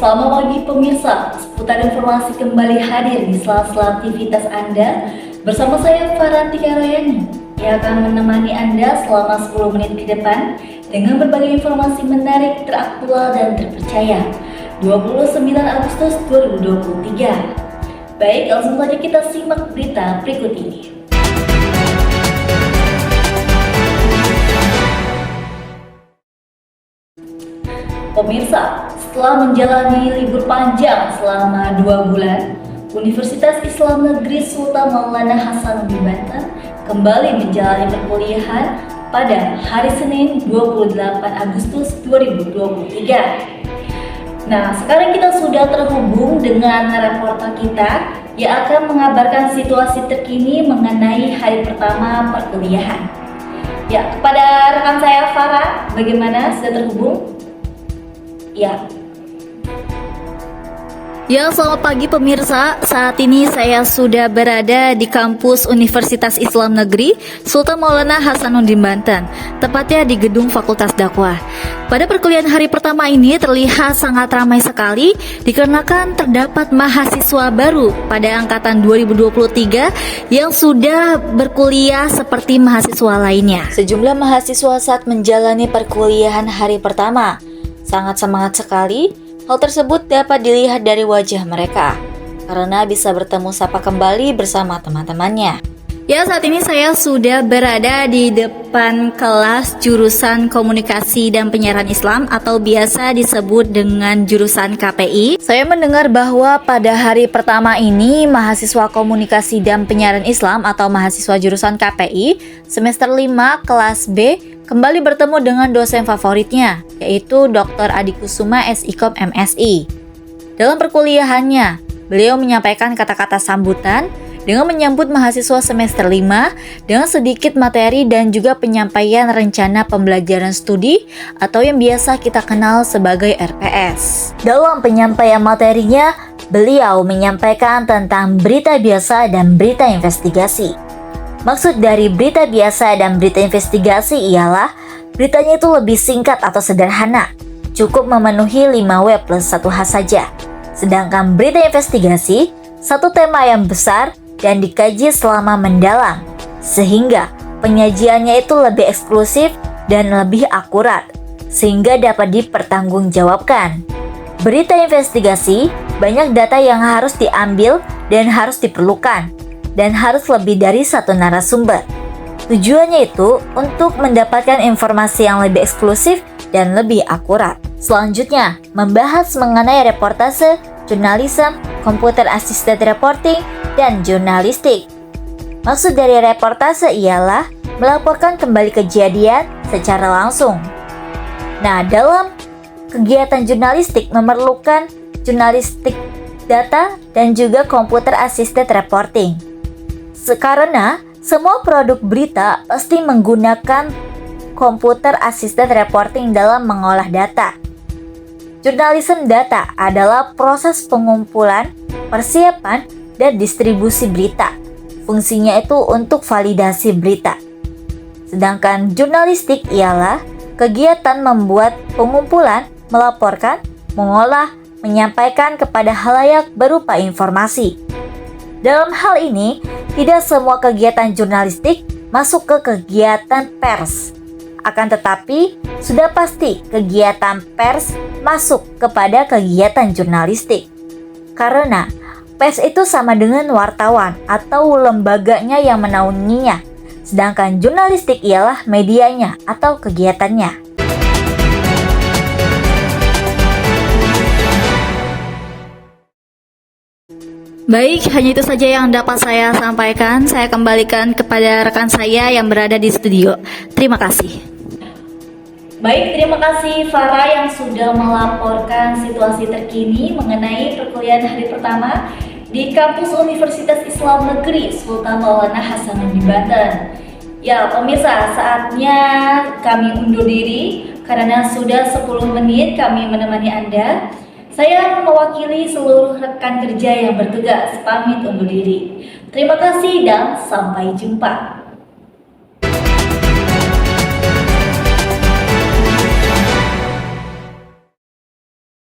Selamat pagi pemirsa, seputar informasi kembali hadir di sela-sela aktivitas Anda bersama saya Farantika Rayani yang akan menemani Anda selama 10 menit ke depan dengan berbagai informasi menarik, teraktual dan terpercaya. 29 Agustus 2023. Baik, langsung saja kita simak berita berikut ini. Pemirsa, setelah menjalani libur panjang selama 2 bulan, Universitas Islam Negeri Sultan Maulana Hasanuddin Banten kembali menjalani perkuliahan pada hari Senin 28 Agustus 2023. Nah, sekarang kita sudah terhubung dengan reporter kita yang akan mengabarkan situasi terkini mengenai hari pertama perkuliahan. Ya, kepada rekan saya Farah, bagaimana, sudah terhubung? Ya, selamat pagi pemirsa. Saat ini saya sudah berada di kampus Universitas Islam Negeri Sultan Maulana Hasanuddin Banten, tepatnya di gedung Fakultas Dakwah. Pada perkuliahan hari pertama ini terlihat sangat ramai sekali dikarenakan terdapat mahasiswa baru pada angkatan 2023 yang sudah berkuliah seperti mahasiswa lainnya. Sejumlah mahasiswa saat menjalani perkuliahan hari pertama sangat semangat sekali. Hal tersebut dapat dilihat dari wajah mereka karena bisa bertemu sapa kembali bersama teman-temannya. Ya, saat ini saya sudah berada di depan kelas jurusan Komunikasi dan Penyiaran Islam atau biasa disebut dengan jurusan KPI. Saya mendengar bahwa pada hari pertama ini mahasiswa Komunikasi dan Penyiaran Islam atau mahasiswa jurusan KPI semester 5 kelas B kembali bertemu dengan dosen favoritnya, yaitu Dr. Adi Kusuma SIKOM MSI. Dalam perkuliahannya, beliau menyampaikan kata-kata sambutan dengan menyambut mahasiswa semester 5 dengan sedikit materi dan juga penyampaian rencana pembelajaran studi atau yang biasa kita kenal sebagai RPS. Dalam penyampaian materinya, beliau menyampaikan tentang berita biasa dan berita investigasi. Maksud dari berita biasa dan berita investigasi ialah beritanya itu lebih singkat atau sederhana, cukup memenuhi 5W plus 1H saja. Sedangkan berita investigasi, satu tema yang besar dan dikaji selama mendalam, sehingga penyajiannya itu lebih eksklusif dan lebih akurat, sehingga dapat dipertanggungjawabkan. Berita investigasi, banyak data yang harus diambil dan harus diperlukan, dan harus lebih dari satu narasumber. Tujuannya itu untuk mendapatkan informasi yang lebih eksklusif dan lebih akurat. Selanjutnya, membahas mengenai reportase, jurnalisme, computer assisted reporting, dan jurnalistik. Maksud dari reportase ialah melaporkan kembali kejadian secara langsung. Nah, dalam kegiatan jurnalistik memerlukan jurnalistik data dan juga computer assisted reporting. Karena semua produk berita pasti menggunakan computer assisted reporting dalam mengolah data. Jurnalisme data adalah proses pengumpulan, persiapan, dan distribusi berita. Fungsinya itu untuk validasi berita. Sedangkan jurnalistik ialah kegiatan membuat pengumpulan, melaporkan, mengolah, menyampaikan kepada khalayak berupa informasi. Dalam hal ini, tidak semua kegiatan jurnalistik masuk ke kegiatan pers. Akan tetapi, sudah pasti kegiatan pers masuk kepada kegiatan jurnalistik. Karena pers itu sama dengan wartawan atau lembaganya yang menaunginya, sedangkan jurnalistik ialah medianya atau kegiatannya. Baik, hanya itu saja yang dapat saya sampaikan. Saya kembalikan kepada rekan saya yang berada di studio. Terima kasih. Baik, terima kasih Farah yang sudah melaporkan situasi terkini mengenai perkuliahan hari pertama di kampus Universitas Islam Negeri Sultan Maulana Hasanuddin Banten. Ya, pemirsa, saatnya kami undur diri karena sudah 10 menit kami menemani Anda. Saya mewakili seluruh rekan kerja yang bertugas pamit undur diri. Terima kasih dan sampai jumpa.